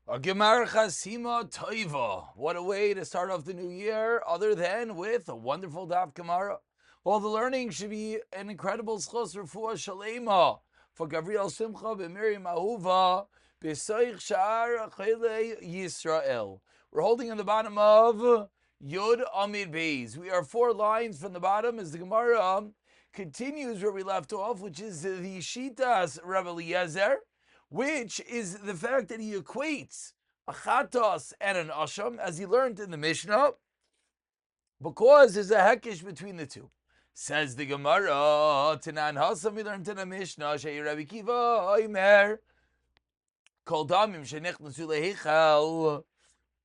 A Gemar Chasima Toiva. What a way to start off the new year, other than with a wonderful Daf Gemara. All the learning should be an incredible schos refuah shalema for Gabriel Simcha b'Miriam Ahuva b'Soich Sha'ar Chele Yisrael. We're holding on the bottom of Yud Amid Beis. We are 4 lines from the bottom as the Gemara continues where we left off, which is the Shitas Rabbi Eliezer, which is the fact that he equates a chatos and an asham, as he learned in the Mishnah, because there's a hekish between the two. Says the Gemara, Tanan Hasam, we learned in the Mishnah, Shei Rabbi Kiva, Oimer, Kol Damim Shenichnasu Lehichal,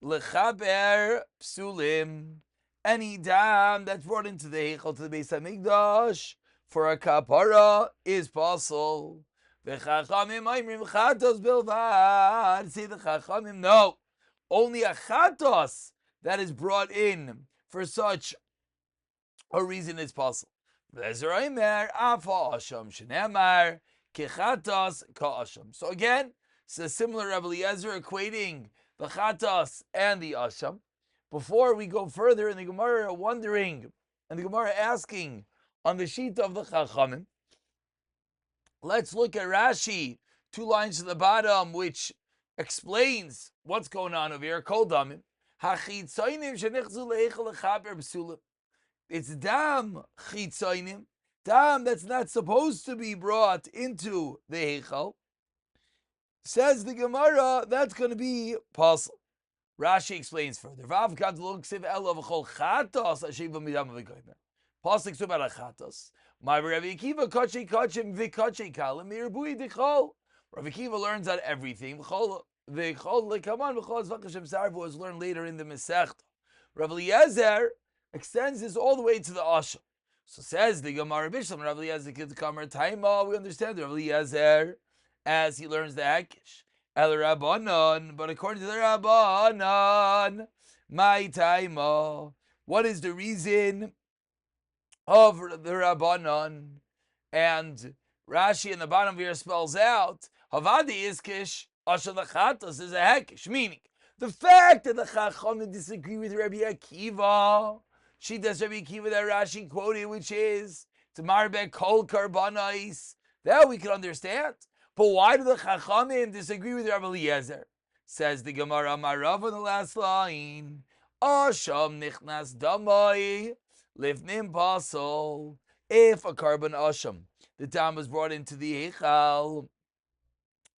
Lechaber Psulim, any dam that's brought into the Heichal to the Beis HaMikdash for a kapara is possible. The Chachamim Aimrim Chatos Bilvad. Say the Chachamim, no. Only a Chatos that is brought in for such a reason is possible. V'ezer Aimer Afa Asham Shenemar Kechatos Ka'asham. So again, it's a similar Rabbi Eliezer equating the Chatos and the Asham. Before we go further in the Gemara wondering, and the Gemara asking on the sheet of the Chachamim, let's look at Rashi, 2 lines to the bottom, which explains what's going on over here. Kol damim. It's dam chitzainim, dam that's not supposed to be brought into the heichal. Says the Gemara, that's going to be possible. Rashi explains further. Vav kad lo ksiv elo v'chol chatos ashiva midam v'goymer. Pasuk about a chatos. My Rabbi Akiva kachei kachim v'kachei kalim mirbui dechol. Rabbi Akiva learns out everything. V'chol lekaman v'chol zvachim sarvu was learned later in the Masechta. Rabbi Eliezer extends this all the way to the Asham. So says the Gemara Bishlam, Rabbi Eliezer Kidkamer Taima. We understand Rabbi Eliezer as he learns the Akish. El Rabbanon, but according to the Rabbanon, my Taima. What is the reason of the Rabbanon? And Rashi in the bottom here spells out Havadi Iskish Ashalachatos is a hekish, meaning the fact that the Chachamim disagree with Rabbi Akiva, she does Rabbi Akiva that Rashi quoted, which is Tamar be Kol Karbanais, that we can understand. But why do the Chachamim disagree with Rabbi Eliezer? Says the Gemara Marav on the last line, Asham nichnas damai livnim pasol. If a carbon asham, the dam was brought into the heichal,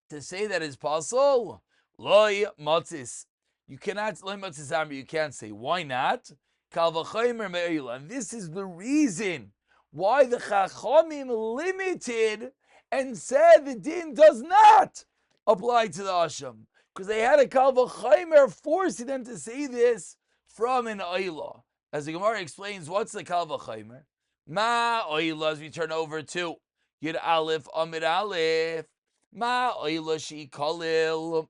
to say that is pasol, loy matzis. You cannot, loy matzis amr, you can't say. Why not? Kal v'chaymer me'ila. And this is the reason why the Chachamim limited and said the din does not apply to the asham, because they had a kal v'chaymer forcing them to say this from an oila. As the Gemara explains, what's the kal v'chaymer? Ma oila, as we turn over to Yud Aleph Amid Aleph. Ma oila she kalil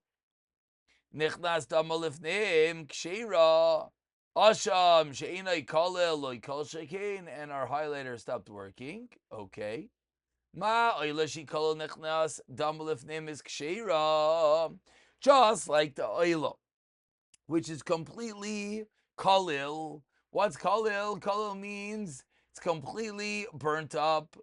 nichnas damalifnim kshira asham she'inai kalil loy kol shekein, and our highlighter stopped working. Okay. Ma oila she kalil nichnas damalifnim is kshira, just like the oila, which is completely kalil. What's kalil? Kalil means it's completely burnt up.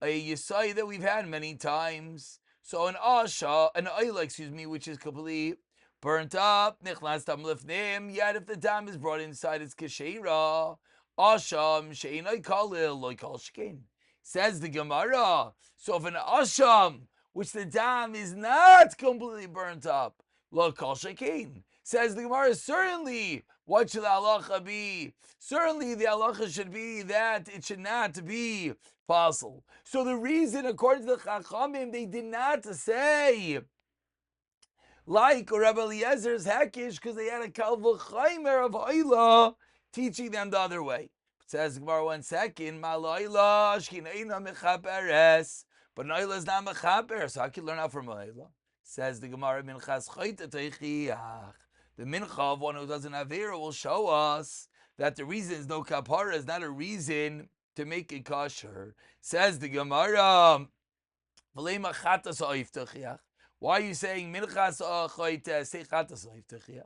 A yisai that we've had many times. So an oila, which is completely burnt up, nichlas tam lifnim, yet if the dam is brought inside, it's kesheira. Asham she'inai kalil loy kol shkein. Says the Gemara, so if an asham, which the dam is not completely burnt up, lo kol shekein. Says the Gemara, certainly, what should the halacha be? Certainly the halacha should be that it should not be possible. So the reason, according to the Chachamim, they did not say like Rabbi Eliezer's hekish, because they had a kal v'chaymer of oila teaching them the other way. It says Gemara 1 second, ma lo'ila shkineina mechaperes, but an oila is not mechaper, so I can learn out from oila. Says the Gemara minchas chayta teichiach. The mincha of one who doesn't have Avera will show us that the reason is no kapara is not a reason to make it kosher. Says the Gemara, Why are you saying minchas choite? Say chatas oif techia.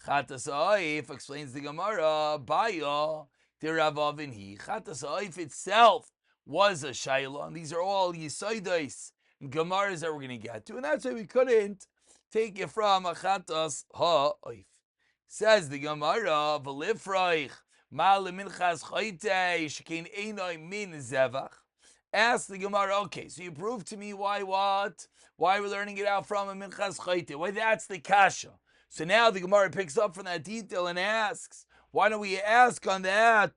Chatas oif explains the Gemara. Baya tiravavin he. Chatas oif itself was a shayla, and these are all yisoidos and gemaras that we're going to get to, and that's why we couldn't take it from a chatas ha'oif. Says the Gemara, v'lifroich mal minchas choite shekein einoi min zevach. Ask the Gemara, okay, so you prove to me why what? Why we're learning it out from a minchas choite? Why that's the kasha. So now the Gemara picks up from that detail and asks, why don't we ask on that?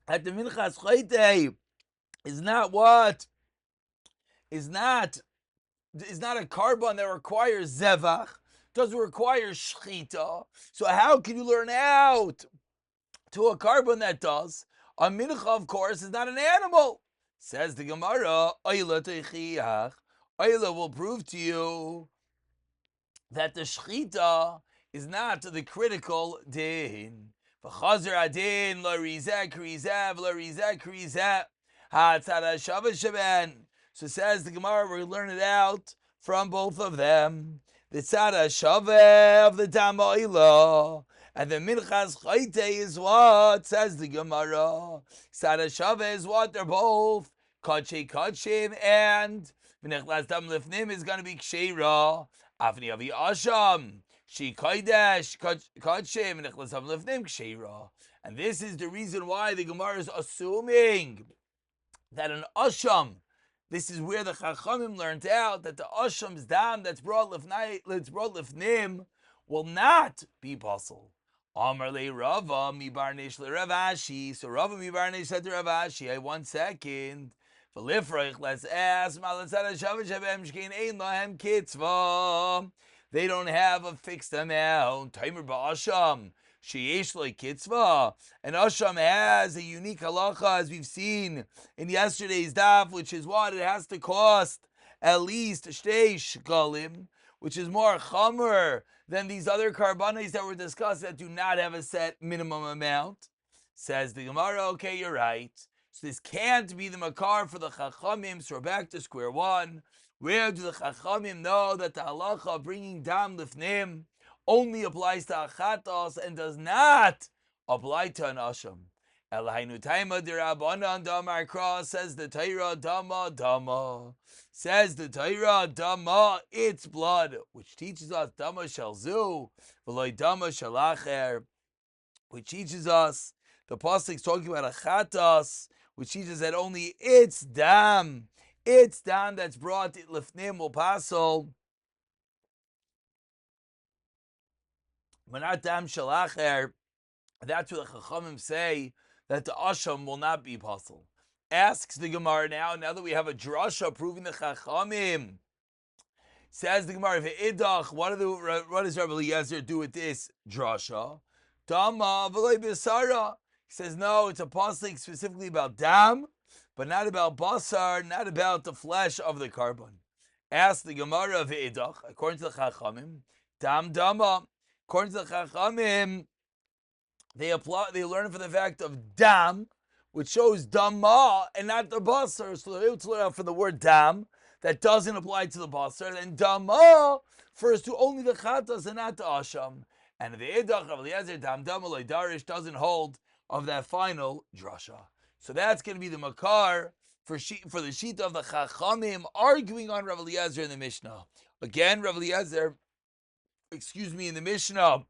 That the minchas choite is not what? Is not a carbon that requires zevach, doesn't require shchita. So how can you learn out to a carbon that does? A mincha, of course, is not an animal. Says the Gemara, Oyla teichiach. Oyla will prove to you that the shchita is not the critical din. V'chazer adin lo rizeh krizev lo rizeh krizeh hatzara shava shaben. So says the Gemara, we learn it out from both of them. The tzara shava of the dama and the minchas choite is what? Says the Gemara. Tzara shava is what? They're both kachim, and v'nechlas dam lifnim is going to be ksheira. Avni avi asham. She kodesh kachim v'nechlas dam lifnim ksheira. And this is the reason why the Gemara is assuming that an asham, this is where the Chachamim learned out that the Asham's dam that's brought lifnim will not be puzzle. Amar le Rava mi barnish le Rav Ashi. So Rava mi barnish said to Rav Ashi, hey, 1 second. V'lifreich, let's ask. They don't have a fixed amount. Timer ba'asham. Sheyesh lo kitzvah. And Asham has a unique halacha, as we've seen in yesterday's daf, which is what? It has to cost at least shtei shkalim, which is more chamer than these other karbanos that were discussed that do not have a set minimum amount. Says the Gemara, okay, you're right. So this can't be the makar for the chachamim, so we're back to square one. Where do the chachamim know that the halacha of bringing dam lifnim only applies to achatos and does not apply to an asham? Elainu taima dirabanan damar cross, says the Torah, dama dama. Says the Torah, dama, it's blood, which teaches us dama shalzu, v'loy dama shalacher, which teaches us the pasuk's talking about achatos, which teaches that only it's dam that's brought lifnim will passel. But not dam shalacher. That's what the Chachamim say, that the asham will not be puzzle. Asks the Gemara now that we have a drasha proving the Chachamim. Says the Gemara, Ve'idach, what does Rabbi Eliezer do with this drasha? Dama v'loy b'sara. He says, no, it's a pasuk specifically about dam, but not about basar, not about the flesh of the carbon. Ask the Gemara, Ve'idach, according to the Chachamim, dam dama. According to the Chachamim, they learn from the fact of dam, which shows dama and not the basar. So they're able to learn out from the word dam that doesn't apply to the basar, and dama refers to only the chatas and not the asham. And the edach of Eliezer dam dama loy darish doesn't hold of that final drasha. So that's going to be the makar for the sheet of the Chachamim arguing on Rav Eliezer in the Mishnah. Again, Rav Eliezer, in the Mishnah,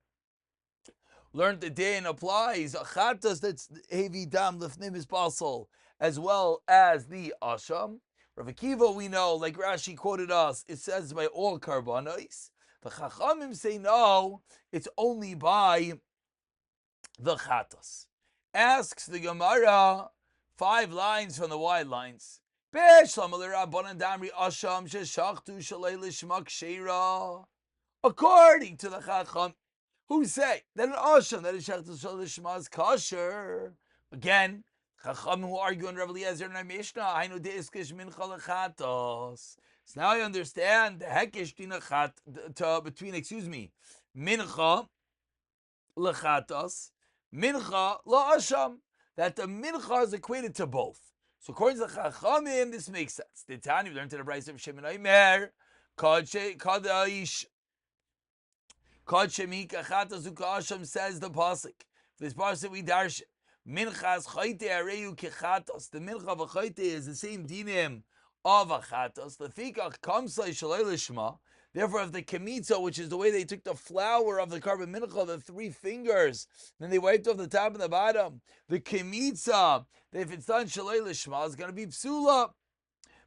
learned the day and applies achatas that's heavy dam lifnim is basal, as well as the asham. Rav Akiva, we know, like Rashi quoted us, it says by all karbanos. The Chachamim say no, it's only by the chatas. Asks the Gemara 5 lines from the wide lines. According to the Chacham, who say that an asham that is shechtus shalishma is kosher. Again, Chacham who argue on Rav Eliezer and Mishnah, hainu deiskish mincha lechatos. So now I understand the hekish between mincha lechatos, mincha la asham, that the mincha is equated to both. So according to the Chachamim, this makes sense. The Tanya, we learned to the Brayso of Shimon Omer, Kadaish, Kod Shemika Chata Zuka Asham, says the pasuk. This pasuk we darshan. Minchas Chayte Areyu Kechatos. The mincha of a Chayte is the same dinim of a Chatos. The Fikach Kamsai Shalei Lishma. Therefore, if the kemitza, which is the way they took the flour of the carbon mincha, the 3 fingers, then they wiped off the top and the bottom. The kemitza, if it's done Shalei Lishma, is going to be psula.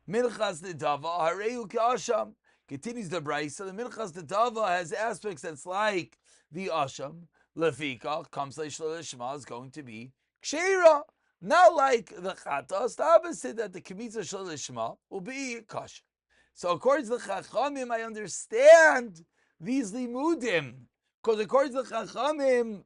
Minchas Nedava Areyu Keasham. Continues the Brayso. The Minchas Nedava has aspects that's like the Asham. Lefikach Kamsai Shalei Lishma is going to be Kshira, not like the Chatas. The opposite, that the Kemitza Shel Lishma will be Kasha. So according to the Chachamim, I understand these limudim, because according to the Chachamim,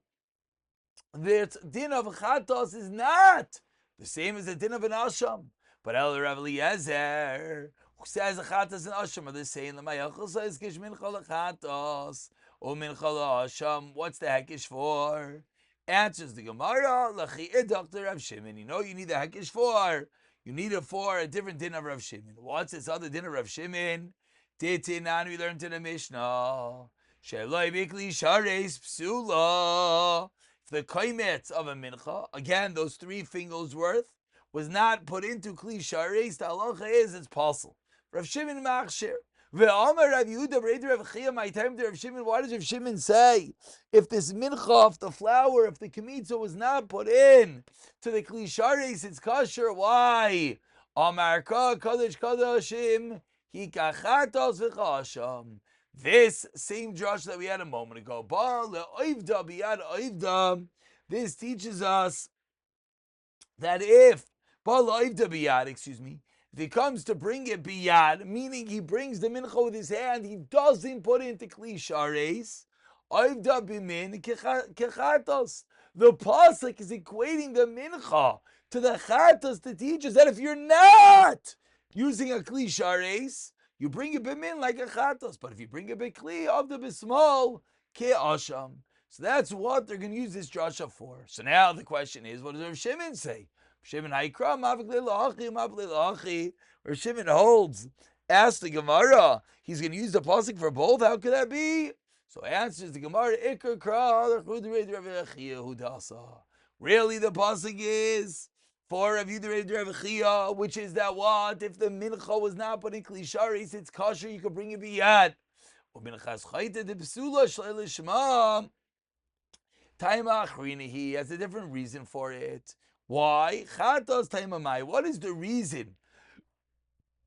the din of Chatas is not the same as the din of an Asham. But El Rav Eliezer, who says the Chatas and Asham are the same, the Mayachal says Kish Mincha Chatas or Mincha Asham. What's the Hekish for? Answers the Gemara, Dr. Rav Shimon. You know you need the Hekish for. You need it for a different din of Rav Shimon. What's this other din of Rav Shimon? Titinan, we learned in the Mishnah. Sheloi bikli shares psula. If the kaimet of a mincha, again, those 3 fingers worth, was not put into kli shares, the halacha is it's possible. Rav Shimon machshir. Ve'amar Rav Yehuda b'reider Rav Chia, my time to Rav Shimon. Why does Rav Shimon say if this mincha, if the flour, if the kemitza was not put in to the kli shares, it's kosher? Why? Amar ka kadosh kadoshim hikachatos v'chasham. This same drush that we had a moment ago. Ba le'oivda biyad oivda. This teaches us that if if he comes to bring it biyad, meaning he brings the mincha with his hand, he doesn't put it into kli shares. Oivda bimin kechatos. The pasuk is equating the mincha to the chatos to teach us that if you're not using a kli shares, you bring it bimin like a chatos. But if you bring it bikli of the bismol ke asham. So that's what they're going to use this drasha for. So now the question is, what does Rav Shimon say? Shimon Haikra Mavakle Lachi Mavakle Lachi. Where Shimon holds, ask the Gemara, he's going to use the pasuk for both. How could that be? So answers the Gemara, Ikar Kra Hudasa. Really, the pasuk is for Rav Yehuda, which is that what if the mincha was not put in kli shares, it's kosher, you could bring it biyad. U'minchas chayte de psula shlei lishma. Taima achrina, he has a different reason for it. Why? Chatos taimamai. What is the reason?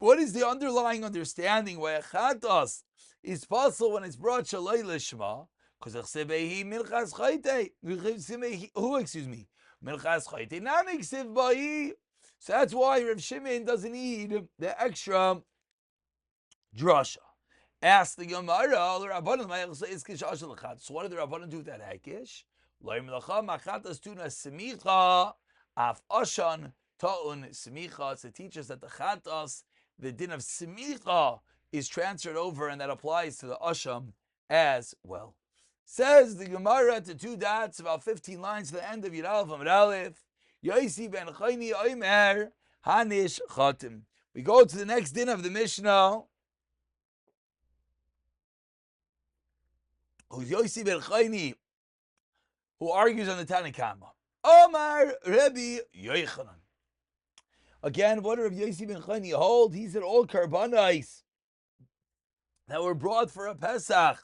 What is the underlying understanding why a chatos is possible when it's brought shalei lishma? Because chsebehi minchas chayte. Excuse me. Minchas chayte namik siv bahi. So that's why Rav Shimon doesn't need the extra drasha. Ask the Gemara, so what did the Rabbanan do with that hekish? Af ashan ta'un smicha, to teach us that the chatas, the din of smicha, is transferred over, and that applies to the asham as well. Says the Gemara to 2 dots, about 15 lines to the end of Yiralef Amud Aleph. Yosi ben Chayni Omer Hanish Chatim. We go to the next din of the Mishnah. Who's Yosi ben Chayni, who argues on the Tanakhama. Omar Rabbi Yochanan. Again, what did Rabbi Yosi ben Chayni hold? He said all karbanos that were brought for a Pesach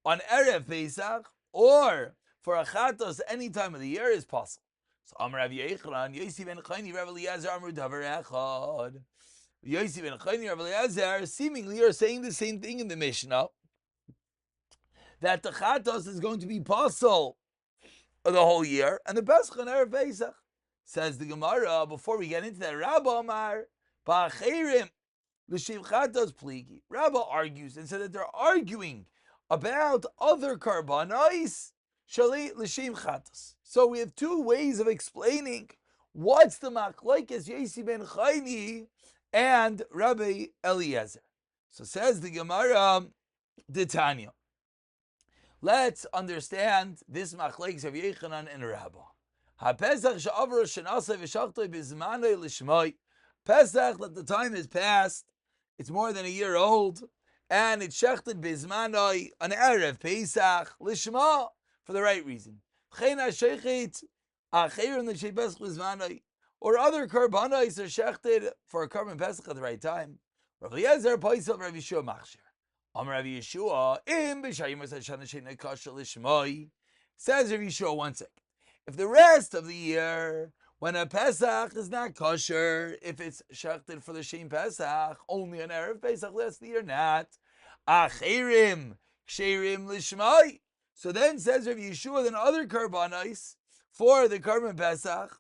on Erev Pesach or for a Chatos any time of the year is possible. So Amar Rabbi Yochanan, Yosi ben Chayni, Rabbi Eliezer, Amar Davar Echad. Yosi ben Chayni, Rabbi Eliezer seemingly are saying the same thing in the Mishnah, that the Chatos is going to be possible the whole year, and the Pesach on Erev Pesach. Says the Gemara, before we get into that, Rabbi Amar, Ba'achirim, L'shem Chatos Pligi. Rabbi argues and said that they're arguing about other karbanos, Shali L'shem Chatos. So we have 2 ways of explaining what's the machlokes Yosi ben Chayni and Rabbi Eliezer. So says the Gemara, the Tanya. Let's understand this machlokes of Yochanan and Rabbi. HaPesach she'avra shenaseh v'shachtoi b'zmanoi l'shmoi. Pesach, that the time has passed, it's more than a year old, and it's shechted bizmanoi, an Erev Pesach, lishma, for the right reason. Or other karbanos are shechted for a karban Pesach at the right time. Rav Eliezer, Paisel, Rav Yeshua, Machshir. Amar Rav Yeshua, im b'shayim ha'shana she'nei kasher lishmoi. Says Rav Yeshua, one sec. If the rest of the year, when a Pesach is not kosher, if it's shechted for the Shem Pesach, only an Erev Pesach, last of the year not. Achirim, ksherim lishmai. So then says Rav Yeshua, then other karbanos for the karban Pesach,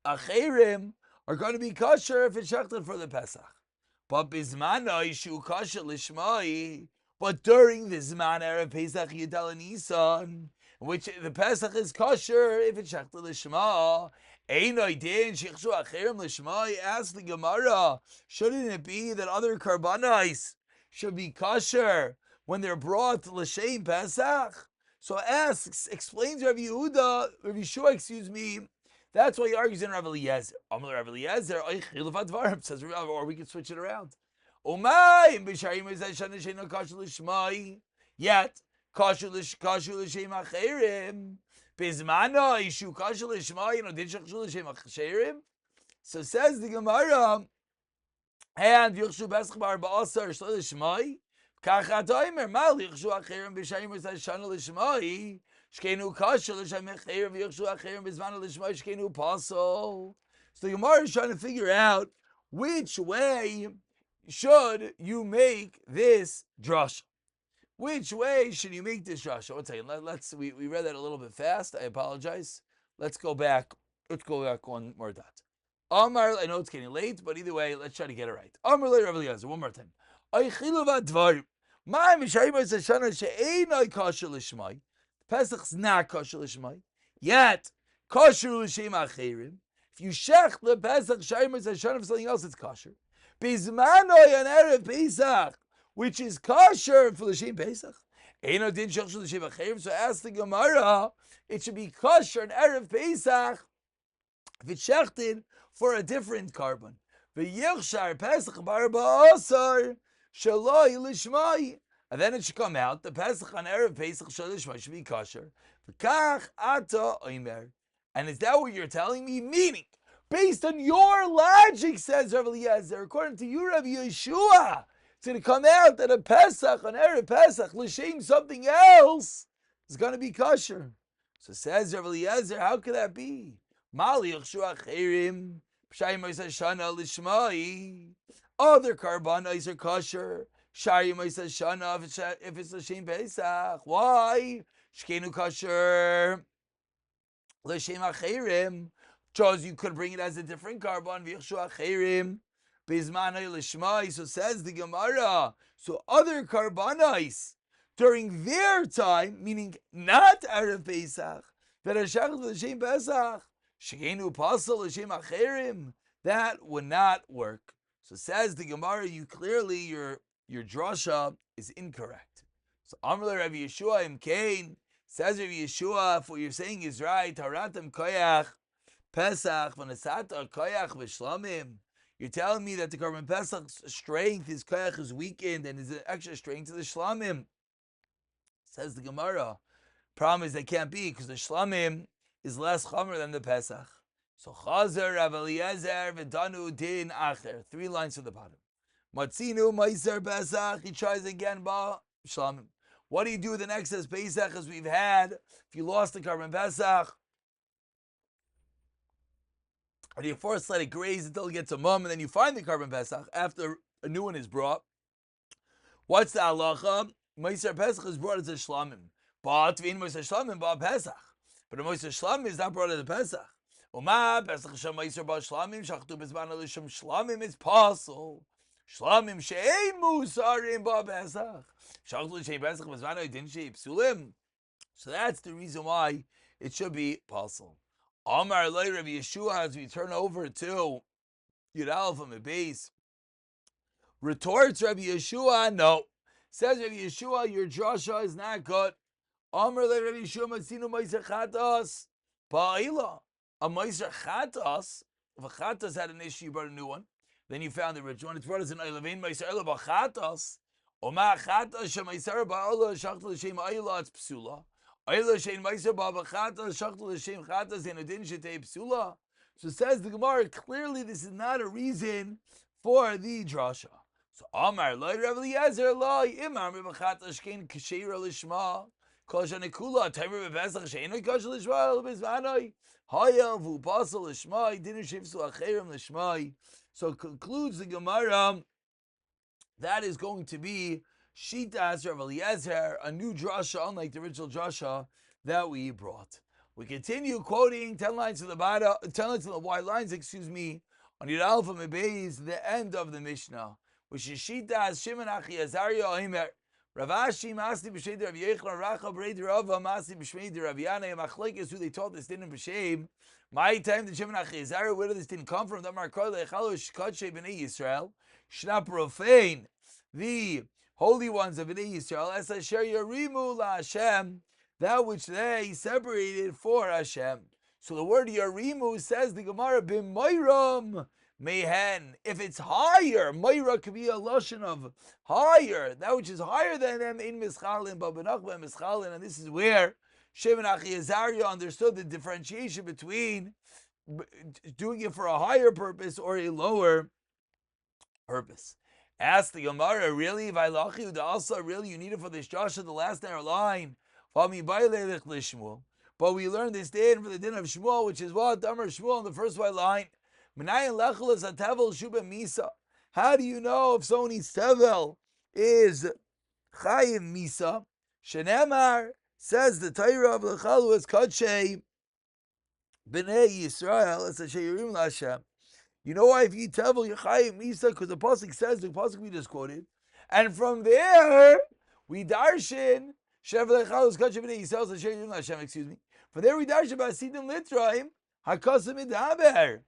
achirim, are going to be kosher if it's shechted for the Pesach. But bizmanoi shu kosher lishmai. But during the Zman Erev Pesach Yudal Nisan, which the Pesach is kosher if it's shechted lishma, einoi din shichshu achirim lishmai. Ask the Gemara, shouldn't it be that other karbanos should be kosher when they're brought to l'shem Pesach? So explains Rav Yehuda, Rav Yeshua, excuse me. That's why he argues in Rav Eliezer. Amar Rav Eliezer, says, or we can switch it around. Yet, kasher l'shem acherim. Bizmano ishu kasher l'shmai. Did shachshu l'shem acherim? So says the Gemara, and v'yichshu Pesach bar ba'asar shlo l'shmai. Kachat oimer mal yichshu acherim b'shayim v'shana l'shmai. Shkenu kasher l'shem acherim v'yichshu acherim bizmano l'shmai shkenu pasol. So the Gemara is trying to figure out which way should you make this drasha. Which way should you make this drasha? I'll tell you. We read that a little bit fast. I apologize. Let's go back. Let's go back one more dot. Amar, I know it's getting late, but either way, let's try to get it right. Amar le Rav Eliezer, one more time. Pesach's not kosher l'shmai, yet kosher l'shem acherim. If you shech the Pesach shayim for something else, it's kosher. Bizmanoi an Erev Pesach, which is kosher for l'shem Pesach. Eino din shech l'shem acherim. So ask the Gemara, it should be kosher an Erev Pesach if it's shechted for a different carbon. V'yichshar Pesach bar ba'asar shaloi l'shmai. And then it should come out, the Pesach on Erev Pesach shaloi l'shmai should be kosher. V'kach ata oimer. And is that what you're telling me? Meaning, based on your logic, says Rav Eliezer, according to you, Rav Yeshua, it's going to come out that a Pesach, an Erev Pesach, l'shem something else, is going to be kosher. So says Rav Eliezer, how could that be? Mali yichshu acherim, p'shayim shana l'shmai. Other karbanos are kosher. Shari shana if it's l'shem Pesach. Why? Shkenu kosher l'shem acherim. Because you could bring it as a different carbon. V'yichshu acherim bizmanoi l'shmai. So says the Gemara. So other karbanos during their time, meaning not Erev Pesach, that are shechted l'shem Pesach. Shekenu pasal l'shem acherim, that would not work. So says the Gemara, you clearly your drasha is incorrect. So Amar Rav Yeshua imkein, says Rav Yeshua, if what you're saying is right, haratam koyach Pesach v'nasata koyach v'shlamim. You're telling me that the Karban Pesach's strength, his koyach is weakened, and his extra strength to the shlamim. Says the Gemara, problem is that can't be because the shlamim is less chomer than the Pesach. So Chazer Rav Eliezer v'danu din acher. 3 lines to the bottom. Matzinu meiser Pesach. He tries again ba shlamim. What do you do with an excess Pesach as we've had? If you lost the Karban Pesach, or do you first let it graze until it gets a mum, and then you find the Karban Pesach after a new one is brought? What's the halacha? Meiser Pesach is brought as a shlamim. But v'in meiser shlamim ba Pesach. But a Moshe Shlamim is not brought as a Pesach. Uma Pesach Shem Meiser Ba Shlamim Shachtu Bezman Elishim Shlamim is possible. Shlamim Shein Musarim Ba Pesach. Shachtu Shein Pesach Bezman Elishim Shein Psulim. So that's the reason why it should be possible. Amar Lei Rav Yeshua, as we turn over to Yud Aleph from the base, retorts Rav Yeshua, no. Says Rav Yeshua, your drasha is not good. Amar le Rav Yeshua matzinu meiser chatas ba'ila. A meiser chatas, If a chatas had an issue, you brought a new one. Then you found the original one. It's brought as an Eilavein Meiser Eila B'chatas. Oma chatas shemeiser ba'ola shachtel l'shem Eila it's psula. Eila shein Meiser ba'chatas shachtel l'shem chatas and adin shetei psula. So says the Gemara, clearly this is not a reason for the drasha. So Amar loy Rav Eliezer loy imam b'chatas shkein k'sheira l'shma kol shanekula taimer b'pesach she'enoi kosher l'shma l'bizvanoi hayel v'u pasal l'shma dinu shivsu acherim l'shma. So concludes the Gemara, that is going to be Shitas Rav Eliezer, a new drasha, unlike the original drasha that we brought. We continue quoting 10 lines to the bottom, 10 lines to the white lines, on Yud Alpha Mebeis, the end of the Mishnah, which is Shitas Shimon Achi Azariah Oimer. Rav Ashi Masli B'Shem Rav Yechon Racha B'Rei Rava Masli B'Shem Rav Yanei Machlekes, who they taught this din in B'Shem. My time the Shimon Achi Azariah, where did this din come from? That Markar Lechalu Shkadshe B'nei Yisrael, Shna profane the holy ones of B'nei Yisrael, as Asher Yarimu La Hashem, that which they separated for Hashem. So the word Yarimu says the Gemara B'Moiram Mehen. If it's higher, Moira could be a lashon of higher, that which is higher than them in Mischalin, but Benachba Mischalin, and this is where Shimon Achi Azariah understood the differentiation between doing it for a higher purpose or a lower purpose. Ask the Gemara, really? Vailachi also really you need it for this Joshua, the last narrow line. But we learned this din for the din of Shmuel, which is what? Damar Shmuel in the first white line. How do you know if someone's tevel is chayim misa? Shenemar says the Torah of Lechalu is Kadshe B'nei Yisrael as a Sheyirim Lashem. You know why if you tevel you're chayim misa? Because the pasuk says, the pasuk we just quoted, and from there we darshan Shev Lechalu is Kadshe B'nei Yisrael as a Sheyirim Lashem. Excuse me. From there we darshan Basidim Litraim Hakasim Idaber.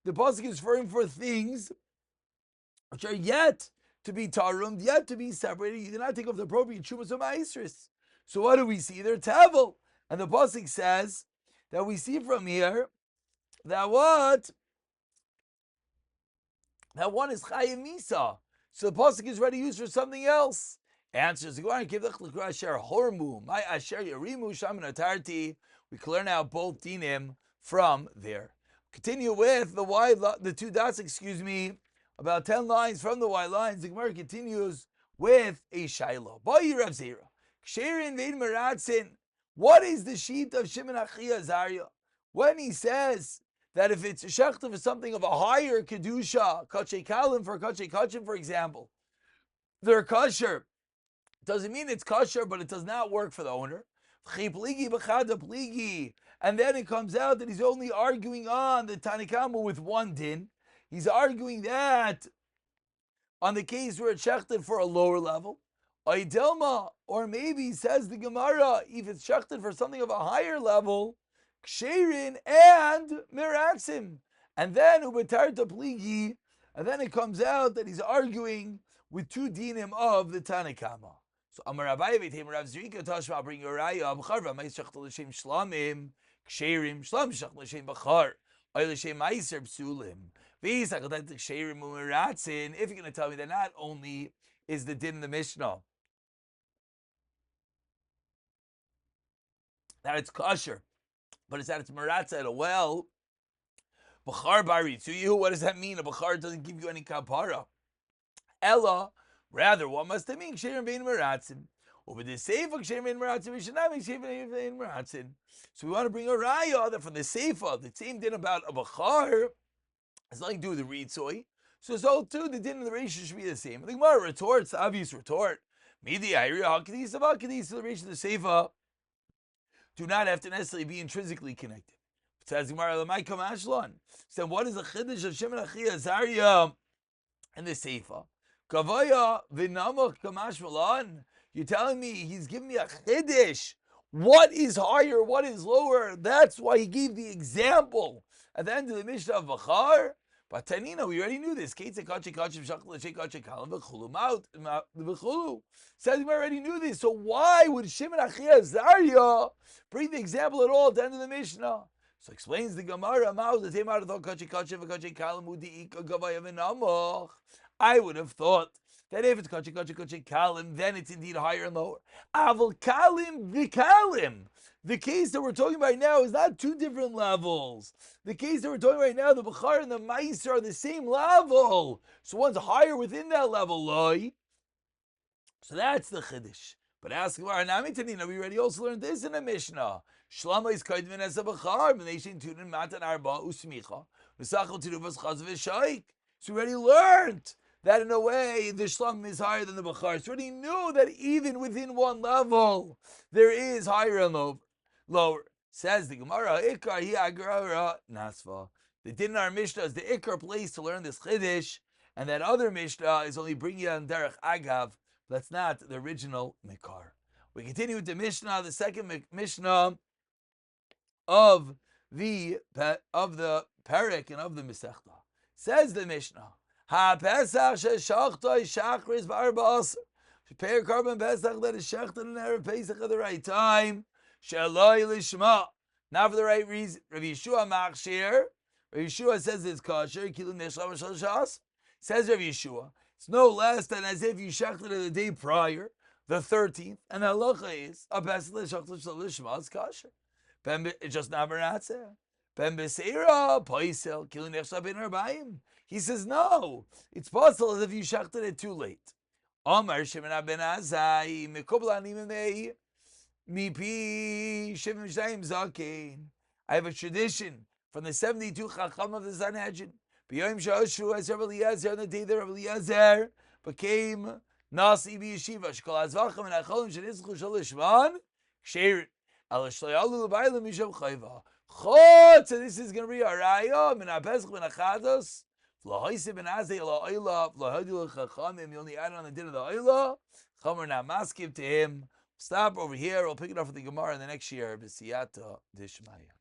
The pasuk is referring for things which are yet to be tarumed, yet to be separated. You did not take off the appropriate shumas of ma'isris. So what do we see? They're tevel. And the pasuk says that we see from here that what? That one is chayim misa. So the pasuk is ready used for something else. Answers the Gemara, give the asher hormu, my asher yarimu shaman atarti. We can learn out both dinim from there. Continue with the two dots, about 10 lines from the white lines. The Gemara continues with a shaila. Bayi Rav Zera. Ksherin vein meratzin. What is the sheet of Shimon Achi Azariah? When he says that if it's a shechta for something of a higher kedusha, kache kalim for kache kachim, for example, they're kosher. Doesn't mean it's kosher, but it does not work for the owner. And then it comes out that he's only arguing on the Tanakama with one din. He's arguing that on the case where it's shechted for a lower level. Oidelma, or maybe says the Gemara, if it's shechted for something of a higher level, ksherin and miratzim. And then ubetarta pligi, and then it comes out that he's arguing with two dinim of the Tanakama. So Amar Abaye v'teim Rav Zrika Tashma bring Uraya Abcharva Ma'is Shachtel L'Shem Shlamim Ksherim Shlam Shachtel L'Shem Bachar Oy L'Shem Ma'aser Psulim V'Yis HaKadet Ksherim Umeratzin. If you're going to tell me that not only is the din in the Mishnah that it's kosher, but it's that it's meratza at a well, Bachar Bari to you, what does that mean? A Bachar doesn't give you any kapara. Ella, rather, what must it mean? Ksherim bein meratzin. Over the seifa, ksherim bein meratzin. We should not make ksherim bein meratzin. So we want to bring a raya that from the seifa, the same din about a bachar has nothing to do with the ritzoy. So too, the din of the ratio should be the same. The Gemara retorts, the obvious retort. Midi ayri hakadis of hakadis. The ratio of the seifa do not have to necessarily be intrinsically connected. It says Gemara lamai kamashlan. So what is the chiddush of Shimon Achi Azariah and the seifa? Kavaya v'namach kamash malan. You're telling me he's giving me a chiddush. What is higher? What is lower? That's why he gave the example at the end of the Mishnah of Bachar. But Tanina, we already knew this. Says we already knew this. So why would Shimon Achi Azariah bring the example at all at the end of the Mishnah? So explains the Gemara, I would have thought that if it's kalim, then it's indeed higher and lower. Aval kalim v'kalim. The case that we're talking about now is not two different levels. The case that we're talking about right now, the Bechar and the Meiser are the same level. So one's higher within that level, loy. So that's the Chiddush. But ask Gemara, Namitanina, we already also learned this in a Mishnah. Shlama is kaidvin as a Bechar, Menashin Tunin Matan Arba Usmicha, Vesachel Tiruvas Chaz V'Shaik. So we already learned that in a way the Shlam is higher than the Bechar. So we already knew that even within one level, there is higher and lower. Says the Gemara, Ikar hi agrara nasva. The din in our Mishnah is the Ikar place to learn this Chiddush, and that other Mishnah is only bringing on Derech Agav. That's not the original Mikar. We continue with the Mishnah, the second Mishnah of the Perek and of the Masechta. Says the Mishnah, Ha Pesach sheshachta shachris b'arba aser. Prepare carbon Pesach that is shechted in Erev Pesach at the right time. Shaloi lishma, not for the right reason. Rav Yeshua machshir. Rav Yeshua says it's kosher. Kilu neshlam shaloshas. Says Rav Yeshua, it's no less than as if you shechted it the day prior, the 13th, and halacha is a Pesach shechted shalishma is kosher. It's just not v'ratzeh. Ben Beseira Paisel Kilu neshlam ben arbaim. He says no, it's possible as if you shechted it too late. Amar Shimon ben Azai mikubla nimei. Mipi Shivim Shayim Zakein. I have a tradition from the 72 Chacham of the Sanhedrin. B'yom Shoshu as Rav Eliezer, on the day that Rav Eliezer became Nasi b'Yeshiva. Shkol Zevachim and Acholim Shenizchu Shalishman Ksherit. Al Shloyalu L'Bayla Mishav Chayva. Chot. So this is going to be a raya min HaPesach min HaChados. V'lahoyse ben Azei La'oila. V'lahodi L'Chachamim. You only add on the din of the Oila. Chamer na maskiv to him. Stop over here. We'll pick it up for the Gemara in the next year. B'siyata Dishmaya.